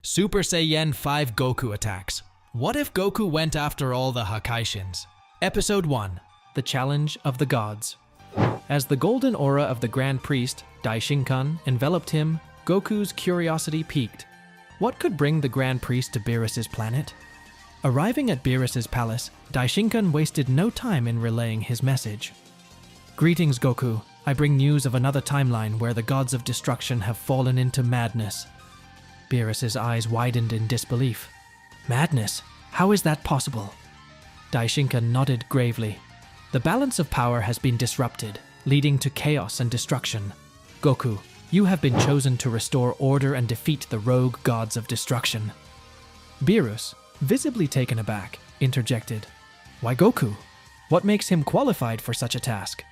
Super Saiyan 5 Goku attacks. What if Goku went after all the hakaishins? Episode 1. The Challenge of the Gods. As the golden aura of the Grand Priest, Daishinkan, enveloped him, Goku's curiosity piqued. What could bring the Grand Priest to Beerus's planet? Arriving at Beerus's palace, Daishinkan wasted no time in relaying his message. Greetings, Goku. I bring news of another timeline where the gods of destruction have fallen into madness. Beerus's eyes widened in disbelief. Madness? How is that possible? Daishinkan nodded gravely. The balance of power has been disrupted, leading to chaos and destruction. Goku, you have been chosen to restore order and defeat the rogue gods of destruction. Beerus, visibly taken aback, interjected. Why Goku? What makes him qualified for such a task?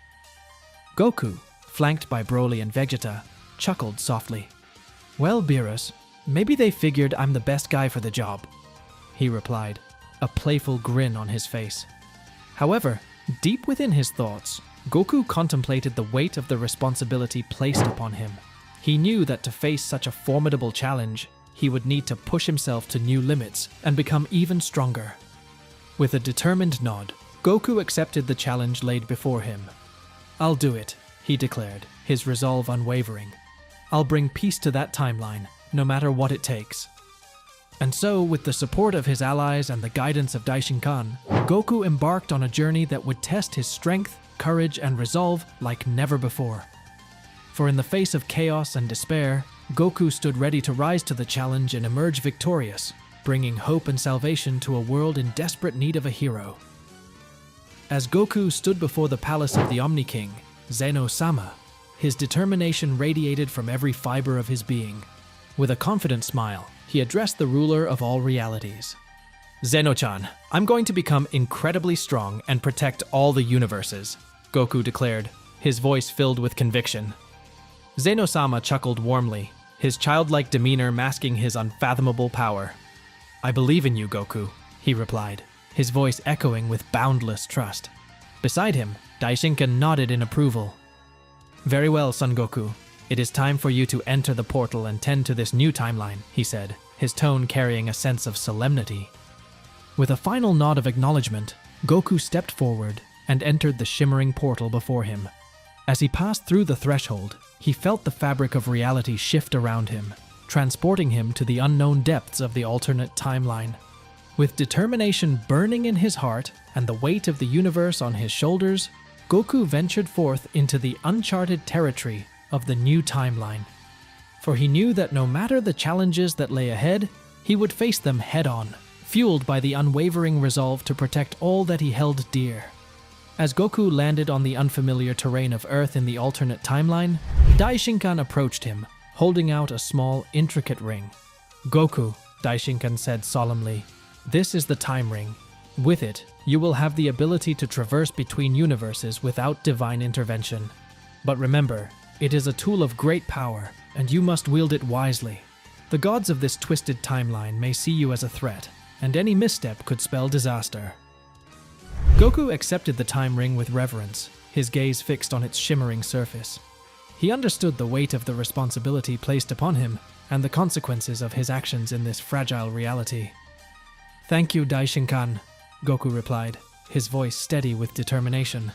Goku, flanked by Broly and Vegeta, chuckled softly. Well, Beerus, maybe they figured I'm the best guy for the job, he replied, a playful grin on his face. However, deep within his thoughts, Goku contemplated the weight of the responsibility placed upon him. He knew that to face such a formidable challenge, he would need to push himself to new limits and become even stronger. With a determined nod, Goku accepted the challenge laid before him. I'll do it, he declared, his resolve unwavering. I'll bring peace to that timeline, no matter what it takes. And so, with the support of his allies and the guidance of Daishinkan, Goku embarked on a journey that would test his strength, courage, and resolve like never before. For in the face of chaos and despair, Goku stood ready to rise to the challenge and emerge victorious, bringing hope and salvation to a world in desperate need of a hero. As Goku stood before the palace of the Omni King, Zeno-sama, his determination radiated from every fiber of his being. With a confident smile, he addressed the ruler of all realities. Zeno-chan, I'm going to become incredibly strong and protect all the universes, Goku declared, his voice filled with conviction. Zeno-sama chuckled warmly, his childlike demeanor masking his unfathomable power. I believe in you, Goku, he replied, his voice echoing with boundless trust. Beside him, Daishinkan nodded in approval. Very well, Son Goku. It is time for you to enter the portal and tend to this new timeline, he said, his tone carrying a sense of solemnity. With a final nod of acknowledgement, Goku stepped forward and entered the shimmering portal before him. As he passed through the threshold, he felt the fabric of reality shift around him, transporting him to the unknown depths of the alternate timeline. With determination burning in his heart and the weight of the universe on his shoulders, Goku ventured forth into the uncharted territory of the new timeline. For he knew that no matter the challenges that lay ahead, he would face them head-on, fueled by the unwavering resolve to protect all that he held dear. As Goku landed on the unfamiliar terrain of Earth in the alternate timeline, Daishinkan approached him, holding out a small, intricate ring. Goku, Daishinkan said solemnly, this is the time ring. With it, you will have the ability to traverse between universes without divine intervention. But remember, it is a tool of great power, and you must wield it wisely. The gods of this twisted timeline may see you as a threat, and any misstep could spell disaster. Goku accepted the time ring with reverence, his gaze fixed on its shimmering surface. He understood the weight of the responsibility placed upon him, and the consequences of his actions in this fragile reality. Thank you, Daishinkan, Goku replied, his voice steady with determination.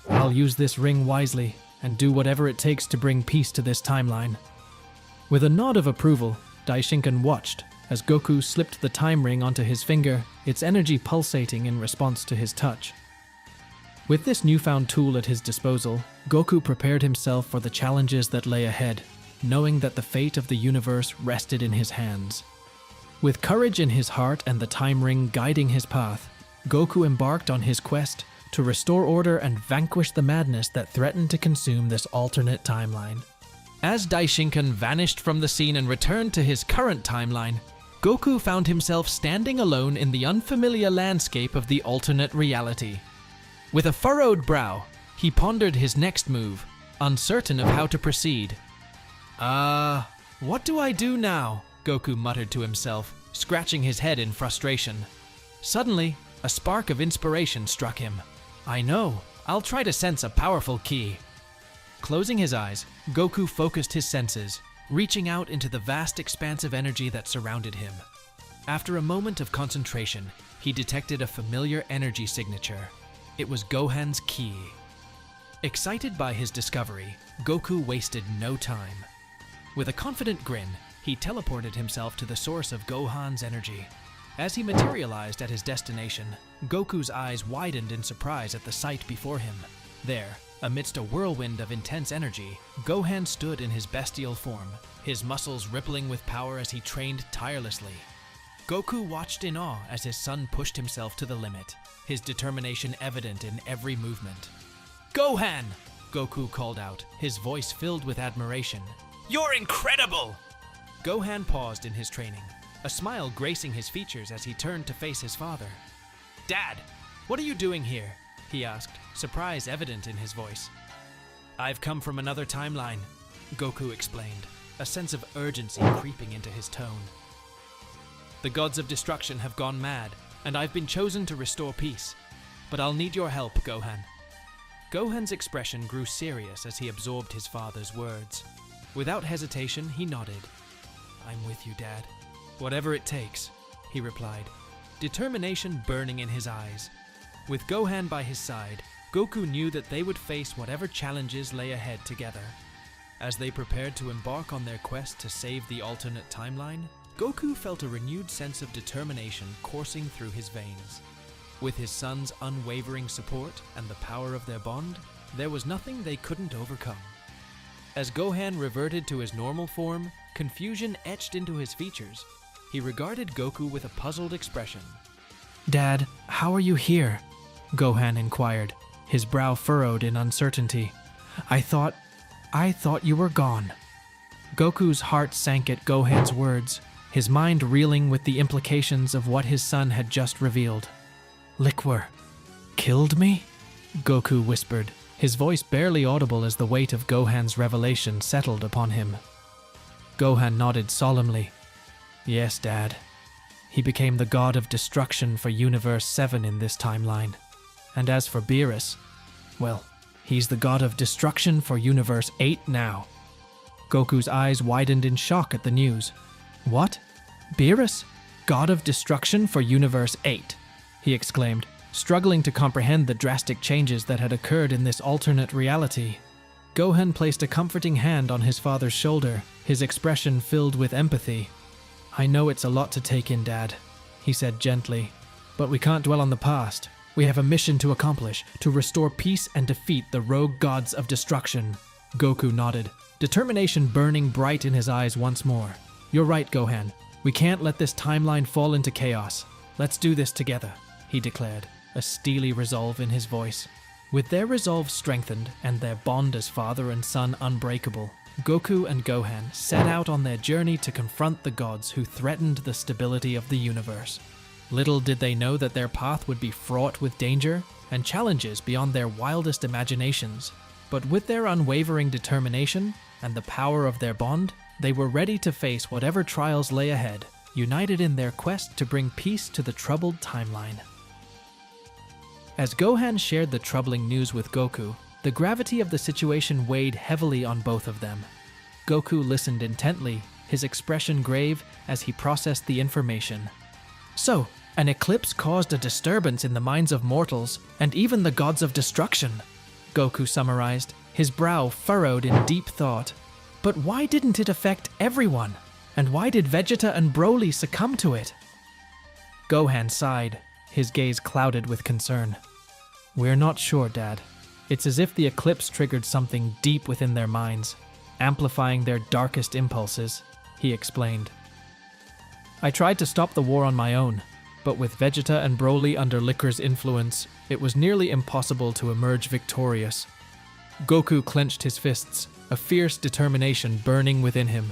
I'll use this ring wisely, and do whatever it takes to bring peace to this timeline. With a nod of approval, Daishinkan watched as Goku slipped the time ring onto his finger, its energy pulsating in response to his touch. With this newfound tool at his disposal, Goku prepared himself for the challenges that lay ahead, knowing that the fate of the universe rested in his hands. With courage in his heart and the time ring guiding his path, Goku embarked on his quest to restore order and vanquish the madness that threatened to consume this alternate timeline. As Daishinkan vanished from the scene and returned to his current timeline, Goku found himself standing alone in the unfamiliar landscape of the alternate reality. With a furrowed brow, he pondered his next move, uncertain of how to proceed. What do I do now? Goku muttered to himself, scratching his head in frustration. Suddenly, a spark of inspiration struck him. I know, I'll try to sense a powerful ki. Closing his eyes, Goku focused his senses, reaching out into the vast expanse of energy that surrounded him. After a moment of concentration, he detected a familiar energy signature. It was Gohan's ki. Excited by his discovery, Goku wasted no time. With a confident grin, he teleported himself to the source of Gohan's energy. As he materialized at his destination, Goku's eyes widened in surprise at the sight before him. There, amidst a whirlwind of intense energy, Gohan stood in his bestial form, his muscles rippling with power as he trained tirelessly. Goku watched in awe as his son pushed himself to the limit, his determination evident in every movement. "Gohan!" Goku called out, his voice filled with admiration. "You're incredible!" Gohan paused in his training, a smile gracing his features as he turned to face his father. "Dad, what are you doing here?" he asked, surprise evident in his voice. "I've come from another timeline," Goku explained, a sense of urgency creeping into his tone. "The gods of destruction have gone mad, and I've been chosen to restore peace. But I'll need your help, Gohan." Gohan's expression grew serious as he absorbed his father's words. Without hesitation, he nodded. "I'm with you, Dad. Whatever it takes," he replied, determination burning in his eyes. With Gohan by his side, Goku knew that they would face whatever challenges lay ahead together. As they prepared to embark on their quest to save the alternate timeline, Goku felt a renewed sense of determination coursing through his veins. With his son's unwavering support and the power of their bond, there was nothing they couldn't overcome. As Gohan reverted to his normal form, confusion etched into his features. He regarded Goku with a puzzled expression. "Dad, how are you here?" Gohan inquired, his brow furrowed in uncertainty. I thought you were gone." Goku's heart sank at Gohan's words, his mind reeling with the implications of what his son had just revealed. "Liquor killed me?" Goku whispered, his voice barely audible as the weight of Gohan's revelation settled upon him. Gohan nodded solemnly. "Yes, Dad. He became the god of destruction for Universe 7 in this timeline. And as for Beerus, well, he's the god of destruction for Universe 8 now." Goku's eyes widened in shock at the news. "What? Beerus? God of destruction for Universe 8? He exclaimed, struggling to comprehend the drastic changes that had occurred in this alternate reality. Gohan placed a comforting hand on his father's shoulder, his expression filled with empathy. "I know it's a lot to take in, Dad," he said gently, "but we can't dwell on the past. We have a mission to accomplish, to restore peace and defeat the rogue gods of destruction." Goku nodded, determination burning bright in his eyes once more. "You're right, Gohan. We can't let this timeline fall into chaos. Let's do this together," he declared, a steely resolve in his voice. With their resolve strengthened and their bond as father and son unbreakable, Goku and Gohan set out on their journey to confront the gods who threatened the stability of the universe. Little did they know that their path would be fraught with danger and challenges beyond their wildest imaginations. But with their unwavering determination and the power of their bond, they were ready to face whatever trials lay ahead, united in their quest to bring peace to the troubled timeline. As Gohan shared the troubling news with Goku, the gravity of the situation weighed heavily on both of them. Goku listened intently, his expression grave as he processed the information. "So, an eclipse caused a disturbance in the minds of mortals, and even the gods of destruction," Goku summarized, his brow furrowed in deep thought. "But why didn't it affect everyone? And why did Vegeta and Broly succumb to it?" Gohan sighed, his gaze clouded with concern. "We're not sure, Dad. It's as if the eclipse triggered something deep within their minds, amplifying their darkest impulses," he explained. "I tried to stop the war on my own, but with Vegeta and Broly under Liquor's influence, it was nearly impossible to emerge victorious." Goku clenched his fists, a fierce determination burning within him.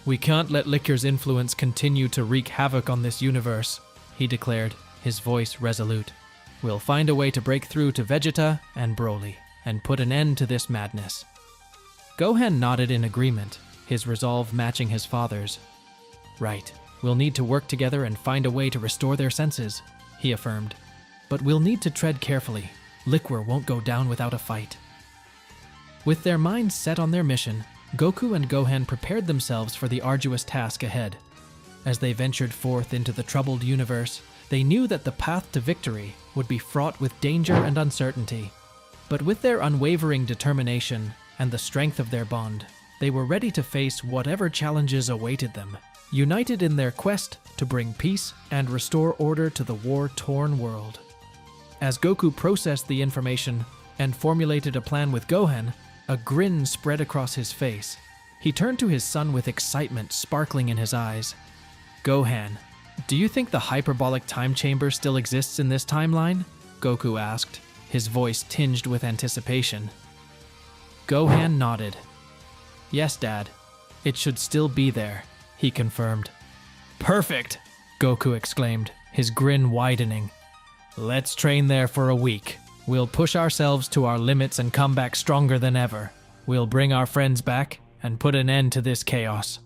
"We can't let Liquor's influence continue to wreak havoc on this universe," he declared, his voice resolute. "We'll find a way to break through to Vegeta and Broly, and put an end to this madness." Gohan nodded in agreement, his resolve matching his father's. "Right, we'll need to work together and find a way to restore their senses," he affirmed. "But we'll need to tread carefully. Liquor won't go down without a fight." With their minds set on their mission, Goku and Gohan prepared themselves for the arduous task ahead. As they ventured forth into the troubled universe, they knew that the path to victory would be fraught with danger and uncertainty. But with their unwavering determination and the strength of their bond, they were ready to face whatever challenges awaited them, united in their quest to bring peace and restore order to the war-torn world. As Goku processed the information and formulated a plan with Gohan, a grin spread across his face. He turned to his son with excitement sparkling in his eyes. "Gohan, do you think the hyperbolic time chamber still exists in this timeline?" Goku asked, his voice tinged with anticipation. Gohan nodded. "Yes, Dad. It should still be there," he confirmed. "Perfect!" Goku exclaimed, his grin widening. "Let's train there for a week. We'll push ourselves to our limits and come back stronger than ever. We'll bring our friends back and put an end to this chaos."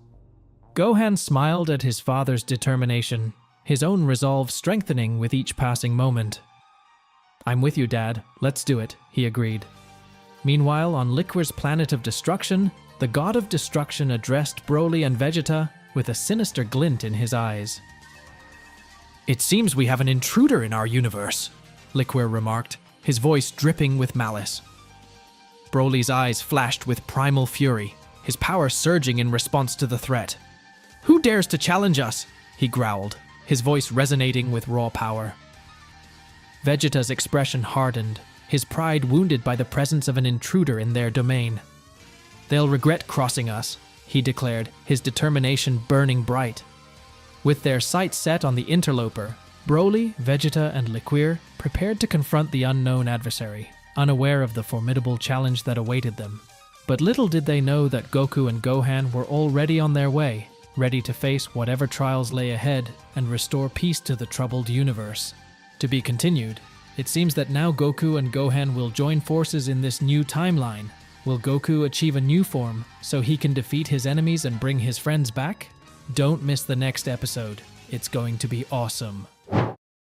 Gohan smiled at his father's determination, his own resolve strengthening with each passing moment. "I'm with you, Dad. Let's do it," he agreed. Meanwhile, on Liquor's planet of destruction, the god of destruction addressed Broly and Vegeta with a sinister glint in his eyes. "It seems we have an intruder in our universe," Liquor remarked, his voice dripping with malice. Broly's eyes flashed with primal fury, his power surging in response to the threat. "Who dares to challenge us?" he growled, his voice resonating with raw power. Vegeta's expression hardened, his pride wounded by the presence of an intruder in their domain. "They'll regret crossing us," he declared, his determination burning bright. With their sights set on the interloper, Broly, Vegeta, and Liqueur prepared to confront the unknown adversary, unaware of the formidable challenge that awaited them. But little did they know that Goku and Gohan were already on their way, ready to face whatever trials lay ahead and restore peace to the troubled universe. To be continued. It seems that now Goku and Gohan will join forces in this new timeline. Will Goku achieve a new form so he can defeat his enemies and bring his friends back? Don't miss the next episode. It's going to be awesome.